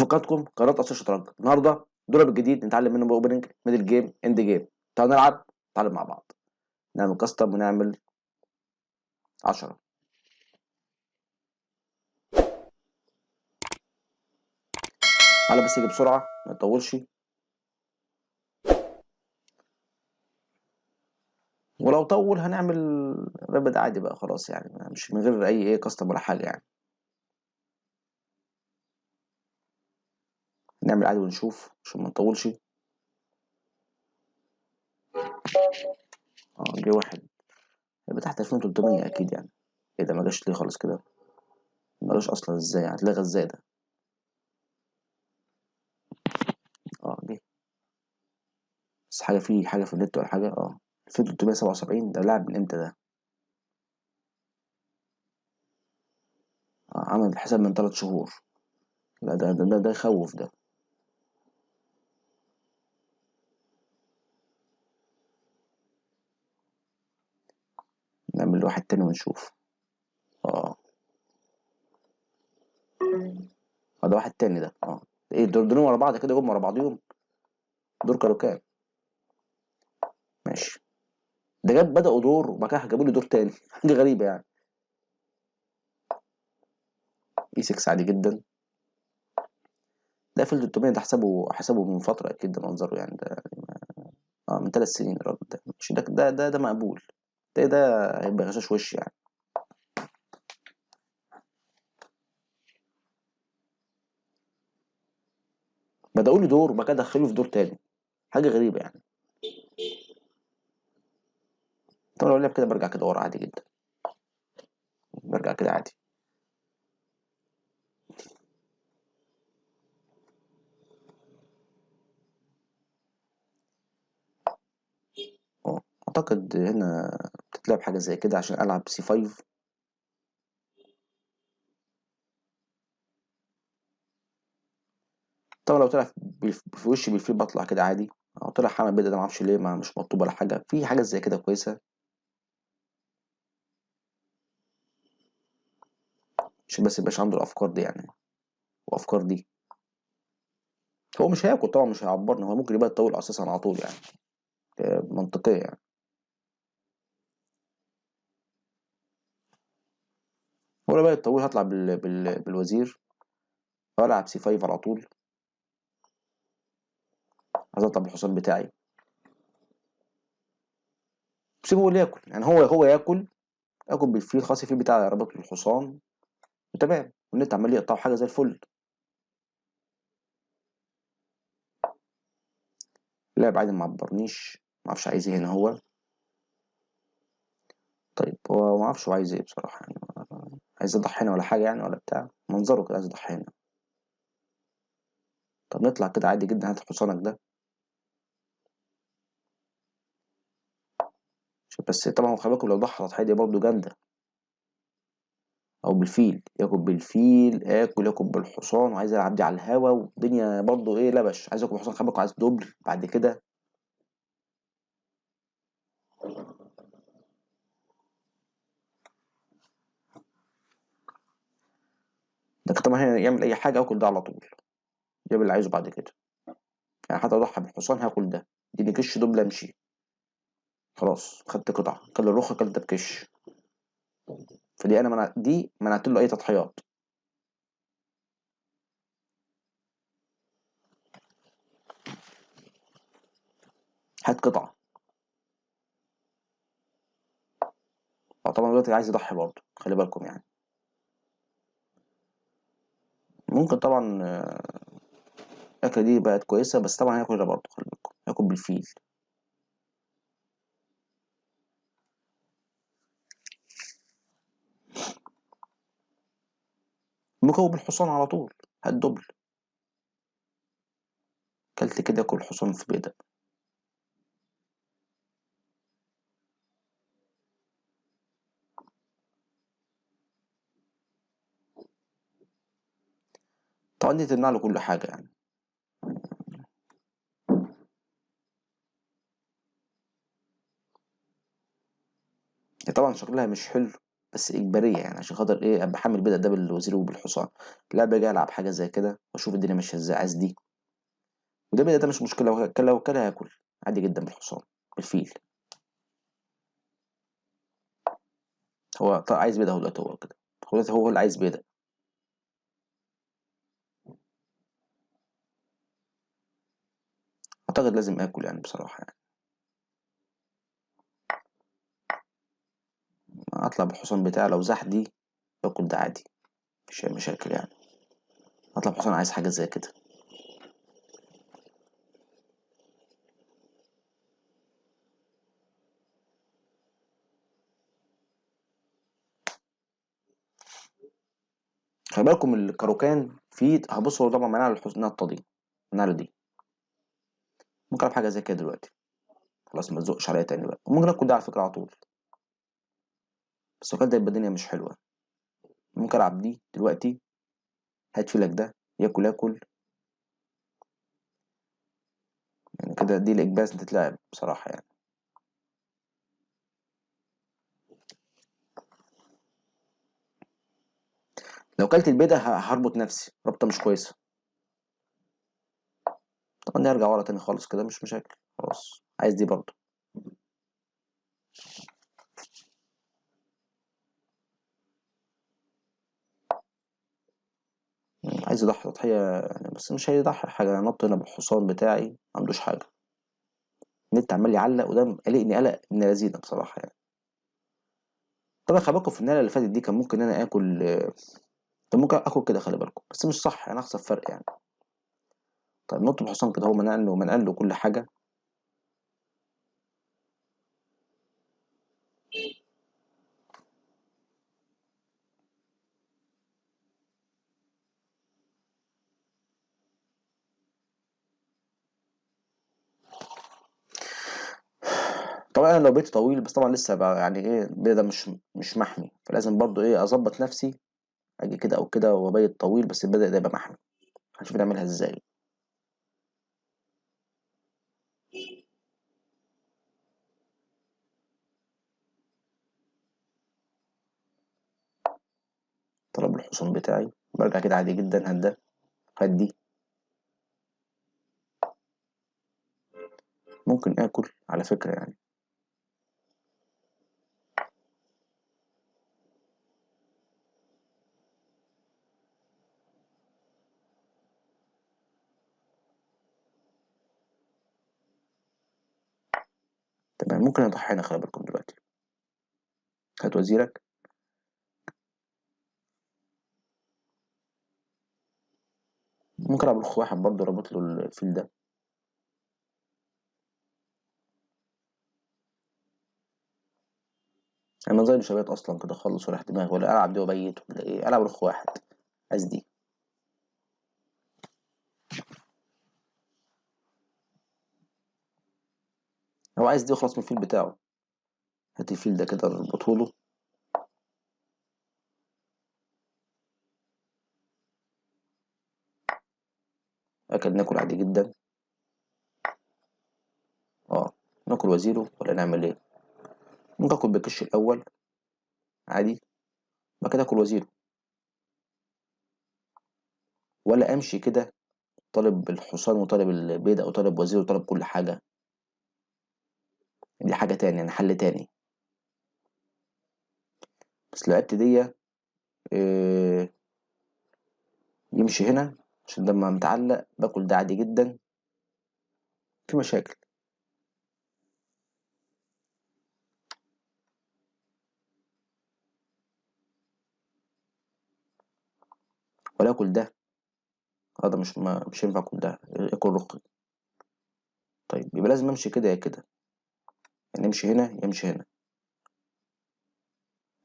فقدتكم قناه اصل الشطرنج. النهارده دور الجديد نتعلم منه اوبننج ميدل جيم اند جيم. تعالوا نلعب، نتعلم مع بعض، نعمل كاستم ونعمل 10. على بس يجي بسرعه ما يطولش، ولو طول هنعمل رابد عادي بقى خلاص، يعني مش من غير اي كاستم ولا حاجه يعني. نعمل عادي ونشوف عشان ما نطولش. جه واحد يبقى تحت 2300 اكيد يعني. ايه ده ما جاش ليه خالص كده؟ ما جاش اصلا ازاي؟ هتلغى ازاي ده؟ جه بس حاجه في النت ولا حاجه. 2377 ده لاعب من امتى ده؟ عمل حساب من 3 شهور. لا ده يخوف ده. نعمل واحد تاني ونشوف. اه ده واحد تاني ده. ايه دول ورا بعض كده، جم ورا بعضيهم. دور كانوا كام؟ ماشي. ده بدأوا دور وبعد كده جابوا لي دور تاني حاجة غريبة يعني. اي 6 عادي جدا. ده في ال 300 ده حسابه من فترة اكيد، ده منظره يعني ده. من 3 سنين الراجل ده. مش ده مقبول. ده هيبقى غشاش وش يعني. بدأوا لي دور وبعد كده دخلوا في دور تاني. حاجة غريبة يعني. طب لو لعب كده برجع كده ورا عادي جدا. برجع كده عادي. اعتقد هنا بتتلعب حاجة زي كده عشان العب سي 5. طبعا لو طلع في وشي بالفيل بطلع كده عادي. او طلع حمل بيضة ده معرفش ليه، ما مش مطلوب ولا حاجة، في حاجة زي كده كويسة عشان بس ميبقاش عنده الأفكار دي يعني، وأفكار دي. هو مش هياكل طبعا، مش هيعبرنا، هو ممكن يبقى يطول أساسا على طول يعني. منطقية يعني. ولا بقى الطويل هطلع بالوزير وألعب سي 5 على طول. عايز أطلع بالحصان بتاعي. سيبه هو اللي ياكل يعني، هو ياكل. آكل بالفيل خلاص، الفيل بتاعي ربط الحصان وتمام، والنت عمال يقطع حاجة زي الفل. لاعب عادي معبرنيش، معرفش عايز ايه هنا هو. طيب هو معرفش هو عايز ايه بصراحة يعني. عايز يضحي هنا ولا حاجة يعني ولا بتاع، منظره كده عايز يضحي هنا. طب نطلع كده عادي جدا، هات حصانك ده. بس طبعا خلي بالكم لو ضحى التضحية دي برضه جامدة. أو بالفيل، ياكل بالفيل، ياكل بالحصان، وعايز يلعب دي على الهوا والدنيا برضه لبش. عايز ياكل بالحصان، خلي بالكم عايز دبل بعد كده. لكن طبعا هنا يعمل أي حاجة ياكل ده على طول. يعمل اللي عايزه بعد كده. يعني حتى أضحى بالحصان هاكل ده. اديني كش دبل امشي. خلاص خدت قطعة، كل الرخ كل ده بكش. فدي أنا دي منعت له أي تضحيات. هات قطعة. طبعا دلوقتي عايز يضحي برضه، خلي بالكم يعني. ممكن طبعا الأكلة دي بقت كويسة، بس طبعا هياكل ده برضه، خلي بالكم هياكل بالفيل. ممكن بالحصان على طول. هات دبل. كلت كده ياكل حصان في بيضة. طبعا دي تمنع له كل حاجة يعني. هي طبعا شكلها مش حلو، بس اجباريه يعني، عشان خاطر ايه؟ ابقى حامل بدأ ده بالوزير وبالحصان. لا، باجي العب حاجه زي كده واشوف الدنيا ماشيه ازاي، عايز دي. وده بدأ ده مش مشكله، لو كان هاكل عادي جدا بالحصان، بالفيل. هو عايز بدأ، هو دلوقتي هو كده، هو دلوقتي هو اللي عايز بدأ. اعتقد لازم اكل يعني بصراحه يعني. اطلع بالحصان بتاعي، لو زاح دي باكل ده عادي، مفيش اي مشاكل يعني. اطلع بالحصان، عايز حاجه زي كده. خلي بالكم الكاروكان في، هبص هو طبعا منع الحصان، النقطه دي، النقله دي. ممكن العب حاجه زي كده دلوقتي، خلاص ما تزقش عليا تاني بقى. ممكن اكل ده على فكره على طول، بس لو كان ده يبقى الدنيا مش حلوه. ممكن العب دي دلوقتي، هات فيلك ده، ياكل ياكل. يعني كده دي الاكباس تتلعب بصراحه يعني. لو كلت البيضه هربط نفسي ربطه مش كويسه. طبعا دي هرجع ورا تاني خالص كده، مش مشاكل. خلاص عايز دي برضه. عايز يضحي تضحيه يعني، بس مش هيضحي حاجه. انا نط هنا بالحصان بتاعي، ما عندوش حاجه. النت عمال يعلق، وده قلقني قلق من لذيذه بصراحه يعني. طبعا خلي بالكم في النقله اللي فاتت دي كان ممكن انا اكل، كان ممكن اكل كده، خلي بالكم، بس مش صح يعني، اخسر فرق يعني. طيب نط بالحصان كده، هو منقل له كل حاجه. طبعا انا لو بيتي طويل، بس طبعا لسه بقى يعني ايه، البيت ده مش محمي، فلازم برضو ايه اظبط نفسي. اجي كده او كده وبيت طويل، بس البدء ده يبقى محمي. هنشوف نعملها ازاي. طلب الحصان بتاعي، برجع كده عادي جدا، هدا هدي. ممكن اكل على فكرة يعني. تمام، ممكن اضحي هنا، خلي بالكم دلوقتي. هات وزيرك. ممكن العب الاخ واحد برضه، رابط له الفيل ده. انا زي مش هبيت اصلا كده خالص، ولا دماغي، ولا العب دي وبيت، ولا ايه، العب الاخ واحد. عايز دي. هو عايز دي وخلاص من الفيل بتاعه. هات الفيل ده كده، اربطه له. اكل ناكل عادي جدا. اه، ناكل وزيره ولا نعمل ايه؟ ممكن اكل بالكش الاول عادي، بعد كده اكل وزيره، ولا امشي كده طالب الحصان وطالب البيضة، او طالب وزير وطالب كل حاجة. دي حاجة تاني يعني، حل تاني. بس لعبت دي، إيه، يمشي هنا، عشان لما متعلق باكل ده عادي جدا، في مشاكل. ولا اكل ده. هذا مش ينفع اكل ده، اكل رقي. طيب يبقى لازم امشي كده يا كده، يعني امشي هنا يمشي هنا.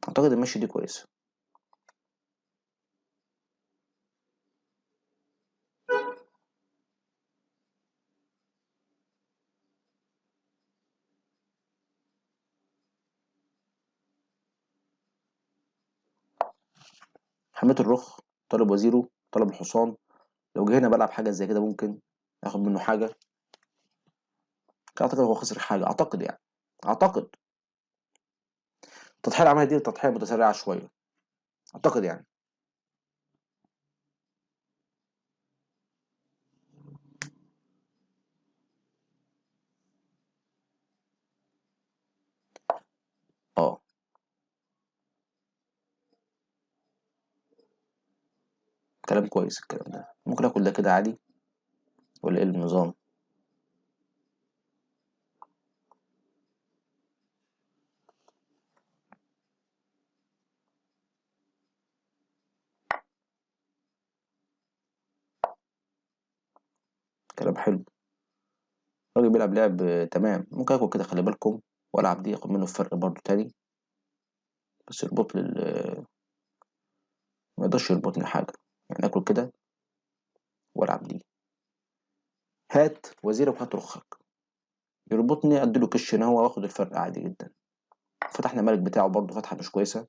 اعتقد المشي دي كويسة. حميت الرخ، طالب وزيره، طالب الحصان. لو جه هنا بلعب حاجة زي كده، ممكن اخد منه حاجة. اعتقد هو خسر حاجة، اعتقد يعني، اعتقد. التضحية اللي عملها دي تضحية متسرعة شوية أعتقد يعني. اه كلام كويس الكلام ده. ممكن آكل ده كده عادي ولا إيه النظام؟ كلام حلو. الراجل بيلعب لعب تمام. ممكن آكل كده خلي بالكم، وألعب دي آخد منه الفرق برضه تاني. بس يربط لي ما يقدرش يربطني حاجة. يعني آكل كده وألعب دي. هات وزيرك وهات رخك. يربطني أديله كش هنا هو وآخد الفرق عادي جدا. فتحنا الملك بتاعه برضه فتحة مش كويسة.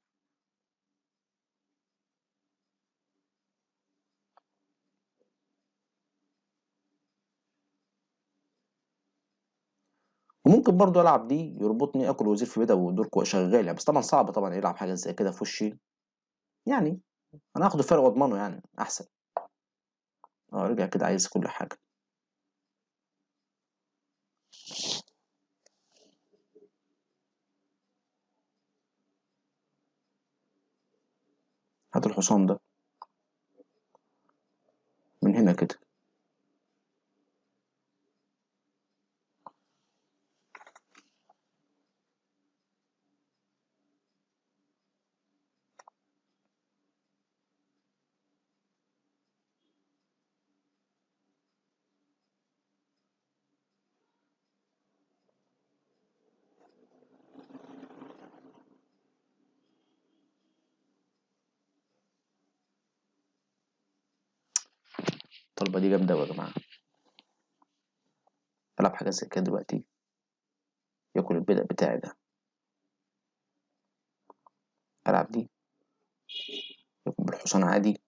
وممكن برضه ألعب دي يربطني آكل وزير في بيتا ودور شغال يعني. بس طبعا صعب طبعا يلعب حاجة زي كده في وشي يعني. أنا هاخد الفرق وأضمنه يعني أحسن. اه رجع كده عايز كل حاجة. هات الحصان ده من هنا كده. الطلبة دي جامدة أوي يا جماعة. ألعب حاجة زي كده دلوقتي ياكل البدأ بتاعي ده. ألعب دي ياكل بالحصان عادي.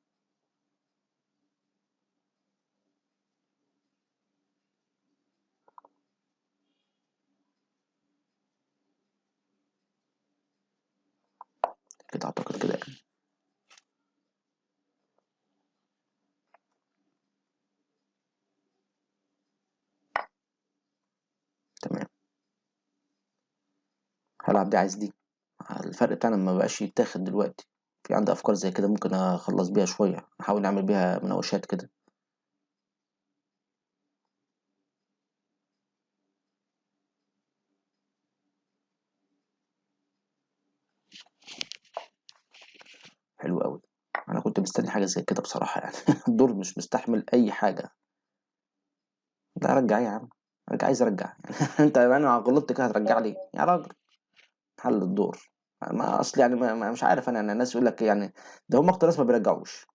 كده أعتقد كده يعني. تمام. هلعب دي عايز دي. الفرق بتاعنا ما بقاش يتاخد دلوقتي. في عندي أفكار زي كده ممكن أخلص بيها شوية، أحاول أعمل بيها مناوشات كده. حلو أوي. أنا كنت مستني حاجة زي كده بصراحة يعني. الدور مش مستحمل أي حاجة. ده أرجع إيه يا عم؟ أرجع عايز أرجع يعني. أنت أنا غلطت كده هترجع لي يا راجل؟ حل الدور. ما أصل يعني مش عارف أنا الناس يقول لك يعني ده هم أكتر ناس ما بيرجعوش.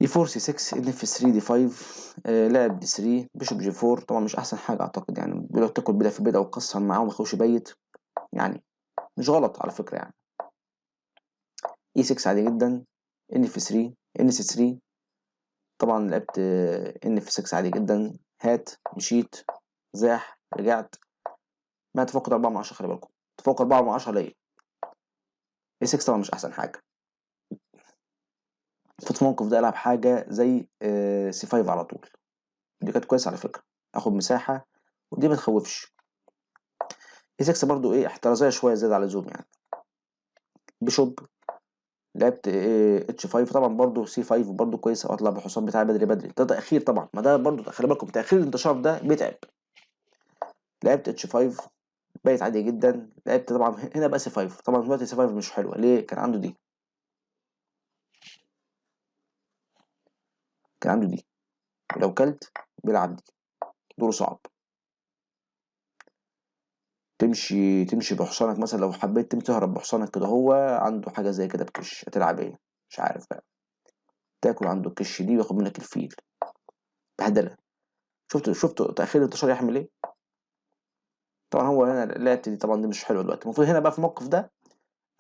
دي 4 سي 6 ان اف 3 دي 5. لعب دي 3 بيشوب جي 4. طبعا مش احسن حاجه اعتقد يعني. لو تاكل بدا في بدا وتكسر معاه وما يخش بيت يعني. مش غلط على فكره يعني. اي 6 عادي جدا. ان اف 3 ان سي 3. طبعا لعبت ان اف 6 عادي جدا. هات مشيت زاح رجعت. ما تفوق 4 من 10 خلي بالكم. تفوق 4 من 10 ليه؟ اي 6 طبعا مش احسن حاجه. في الموقف ده العب حاجه زي سي 5 على طول. دي كانت كويسه على فكره. اخد مساحه ودي ما تخوفش. اي 6 برضو ايه احترازيه شويه زياده عن اللزوم يعني. بيشوب. لعبت إيه اتش 5 طبعا برضو سي 5 برضو كويسه. اطلع بالحصان بتاعي بدري بدري. ده تاخير طبعا. ما ده برضو خلي بالكم تاخير الانتشار ده بيتعب. لعبت اتش 5 بقت عادي جدا. لعبت طبعا هنا بقى سي 5. طبعا دلوقتي سي 5 مش حلوه ليه؟ كان عنده دي. كان عنده دي. لو كلت بيلعب دي. دوره صعب. تمشي بحصانك مثلا. لو حبيت تهرب بحصانك كده هو عنده حاجه زي كده بكش. هتلعب ايه؟ مش عارف بقى. تاكل عنده الكش دي وياخد منك الفيل. بهدله. شفت تاخير الانتشار يعمل ايه؟ طبعا هو هنا لعبت دي. طبعا دي مش حلوه دلوقتي. المفروض هنا بقى في الموقف ده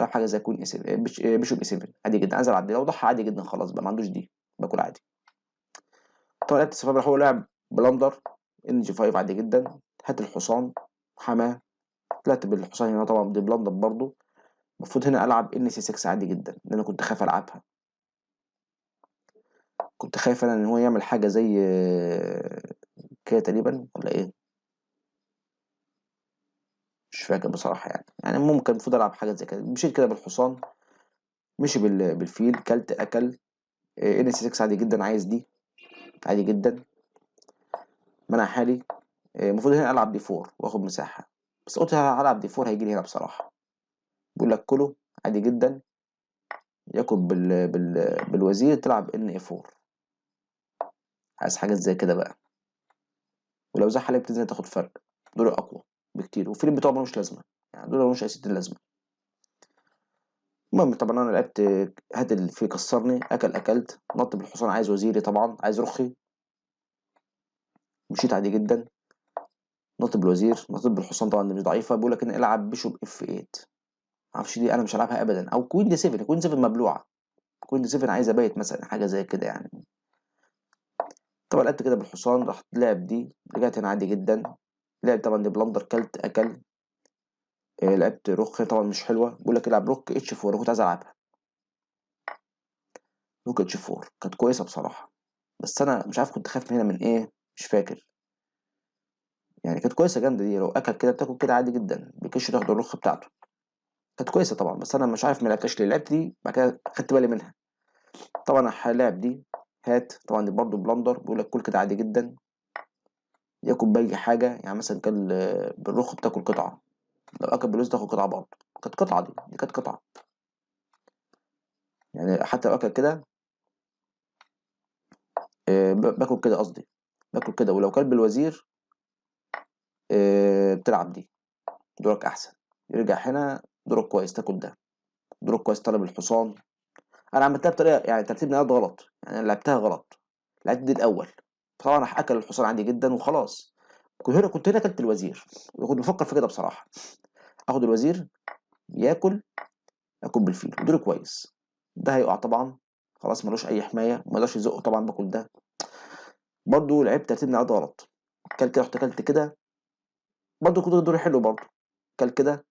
العب حاجه زي كوين اي 7 بيشوب اي 7 عادي جدا. انزل عدي لو ضحى عادي جدا خلاص بقى ما عندوش دي. باكل عادي. طبعا لعبت سفاح هو لعب بلندر ان جي 5 عادي جدا. هات الحصان حماه طلعت بالحصان هنا طبعا دي بلندر برضه. المفروض هنا العب ان سي 6 عادي جدا، لان انا كنت خايف العبها. كنت خايف انا ان هو يعمل حاجه زي كده تقريبا ولا ايه، مش فاكر بصراحه يعني ممكن المفروض العب حاجه زي كده. مشيت كده بالحصان، مشي بالفيل، كلت اكل. ان سي 6 عادي جدا، عايز دي عادي جدا، منع حالي. المفروض هنا العب دي 4 واخد مساحه، بس قلت هلعب دي 4 هيجي لي هنا بصراحه. بيقول لك كله عادي جدا، ياكل بالوزير، تلعب ان اي 4. عايز حاجات زي كده بقى، ولو زح عليك بتنزل تاخد فرق. دول اقوى بكتير، والفيلم بتوعه ملوش لازمه، يعني دول ملوش اي ستين لازمه. المهم طبعا انا لعبت، هات الفيل كسرني، اكلت، نط بالحصان، عايز وزيري طبعا، عايز رخي. مشيت عادي جدا، نط بالوزير، نط بالحصان طبعا دي مش ضعيفه. بيقول لك ان العب بيشوب اف 8. معرفش دي، انا مش هلعبها ابدا. او كوين دي 7، كوين 7 مبلوعه، كوين دي 7 عايز ابيت مثلا، حاجه زي كده يعني. طبعا لعبت كده بالحصان، رحت لعب دي، رجعت هنا عادي جدا. لعب طبعا دي بلندر، كلت اكل. لعبت روك طبعا مش حلوه. بيقول لك العب روك اتش 4، انا كنت عايز العبها روك اتش 4، كانت كويسه بصراحه. بس انا مش عارف كنت خايف من هنا من ايه، مش فاكر. يعني كانت كويسه جامده دي، لو اكل كده بتاكل كده عادي جدا، بيكش تاخد الرخ بتاعته. كانت كويسه طبعا، بس انا مش عارف ما لعبتهاش ليه. لعبت دي بعد كده خدت بالي منها. طبعا هلاعب دي هات، طبعا دي برضه بلندر. بيقول لك كل كده عادي جدا، ياكل باي حاجه، يعني مثلا كان بالرخ بتاكل قطعه، لو اكل بالوز تاخد قطعه برضه. كانت قطعه دي كانت قطعه، يعني حتى لو اكل كده باكل كده قصدي، باكل كده. ولو كلب الوزير بتلعب دي، دورك احسن، يرجع هنا دورك كويس، تاكل ده دورك كويس، طلب الحصان. انا عملتها بطريقه يعني ترتيب نقاط غلط، يعني انا لعبتها غلط، لعبت دي الاول. طبعا راح اكل الحصان عادي جدا وخلاص. كنت هنا اكلت الوزير، وكنت بفكر في كده بصراحه، اخد الوزير ياكل، اكل بالفيل ودوري كويس. ده هيقع طبعا، خلاص ملوش اي حمايه، ما يقدرش يزقه طبعا، باكل ده. برضه لعبت ترتيب نقاط غلط، كل كده رحت اكلت كده، برضه كنت دوري حلو برضه. كل كده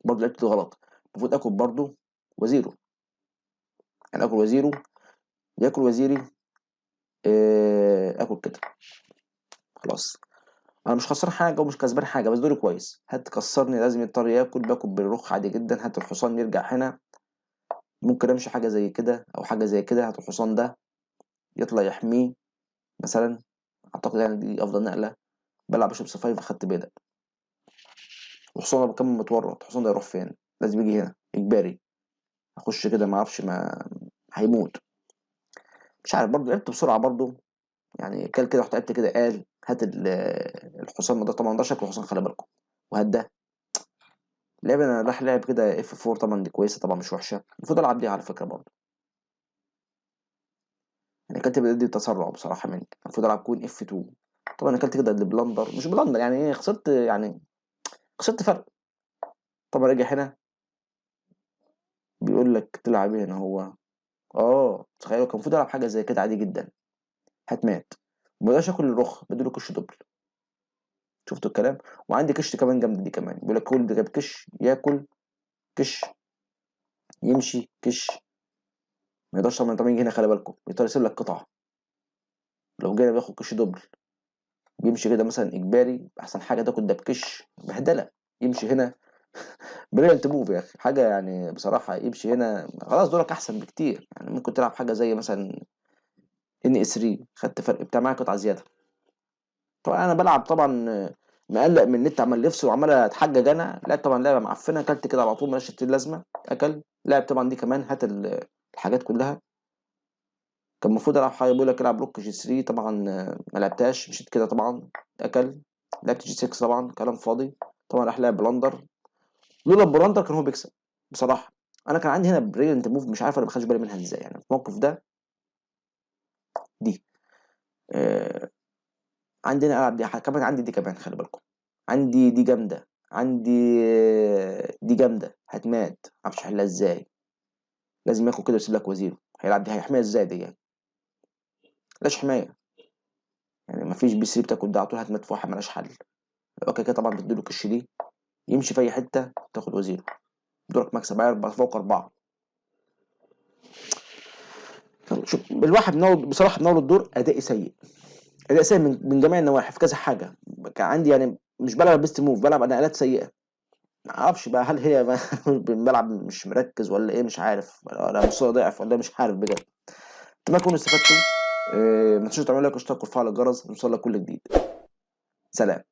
برضه لعبت غلط، المفروض اكل برضه وزيره، يعني اكل وزيره، ياكل وزيري، اكل كده، خلاص. انا مش خسران حاجه ومش كسبان حاجه، بس دوري كويس. هات كسرني لازم يضطر ياكل، باكل بالرخ عادي جدا. هات الحصان يرجع هنا، ممكن امشي حاجه زي كده او حاجه زي كده. هات الحصان ده يطلع يحميه مثلا، اعتقد يعني دي افضل نقله. بلعب بيشوب سفايف، خدت بيدق، الحصان ده بكمل متورط. الحصان ده يروح فين؟ لازم يجي هنا اجباري. اخش كده ما اعرفش، ما هيموت. مش عارف، برضه لعبت بسرعه برضه، يعني كل كده رحت لعبت كده، قال هات الحصان ده، طبعا ده شكله حصان خلي بالكم، وهات ده. لعب انا راح لعب كده اف 4، طبعا دي كويسه طبعا مش وحشه، المفروض العب دي على فكره برضه. يعني كانت بدي تسرع بصراحه مني، المفروض العب كوين اف 2. طبعا انا اكلت كده اللي بلندر، مش بلندر يعني ايه، خسرت يعني، خسرت فرق. طبعا رجع هنا بيقول لك تلعب ايه هنا هو. تخيلوا كان المفروض العب حاجه زي كده عادي جدا، هتمات. وما بقدرش اكل الرخ، بديله كش دبل. شفتوا الكلام؟ وعندي كش كمان جامده دي كمان، بيقول لك كل ده جاب كش، ياكل كش، يمشي كش. ما يقدرش طبعا يجي هنا، خلي بالكم يقدر يسيب لك قطعه. لو جاي بياخد كش دبل، بيمشي كده مثلا اجباري، احسن حاجه تاكل ده بكش بهدله. يمشي هنا بريليانت موف يا اخي، حاجه يعني بصراحه. يمشي هنا خلاص دورك احسن بكتير، يعني ممكن تلعب حاجه زي مثلا ان اس 3، خدت فرق بتاع معايا قطعه زياده. طبعا انا بلعب طبعا مقلق من النت، عمال يفصل وعمال اتحجج. انا لعب طبعا لعبه معفنه، اكلت كده على طول مالهاش ستين لازمه. اكل لعب طبعا دي كمان، هات الحاجات كلها. كان المفروض العب حاجه، بيقول لك العب روك جي 3، طبعا ما لعبتهاش، مشيت كده طبعا. اكل لعبت جي 6، طبعا كلام فاضي. طبعا راح لعب بلندر، لولا البلندر كان هو بيكسب بصراحه. انا كان عندي هنا بريليانت موف، مش عارف انا ما خدش بالي منها ازاي، يعني في الموقف ده. دي آه عندي هنا العب دي كمان، عندي دي كمان خلي بالكم، عندي دي جامده، عندي دي جامده، هتمات معرفش احلها ازاي. لازم ياخد كده ويسيب لك وزيره، هيلعب دي هيحميها ازاي دي يعني؟ ملاش حمايه، يعني مفيش بي 3 بتاكل ده على طول، هتمات في واحد ملاش حل. اوكي كده طبعا بتديله كش دي، يمشي في اي حته تاخد وزيره. دورك مكسب عيار فوق 4. شوف الواحد من اول بصراحه من اول الدور ادائي سيء، اداء سيء من جميع النواحي في كذا حاجه. كان عندي يعني مش بلعب بيست موف، بلعب نقلات سيئه. ما اعرفش بقى هل هي بلعب مش مركز ولا ايه، مش عارف، ولا مستوى ضعف ولا مش عارف بجد. اتمنى تكونوا استفدتوا. ما تنسوش تعملوا لايك واشتراك وتفعلوا الجرس، نوصل لك كل جديد. سلام.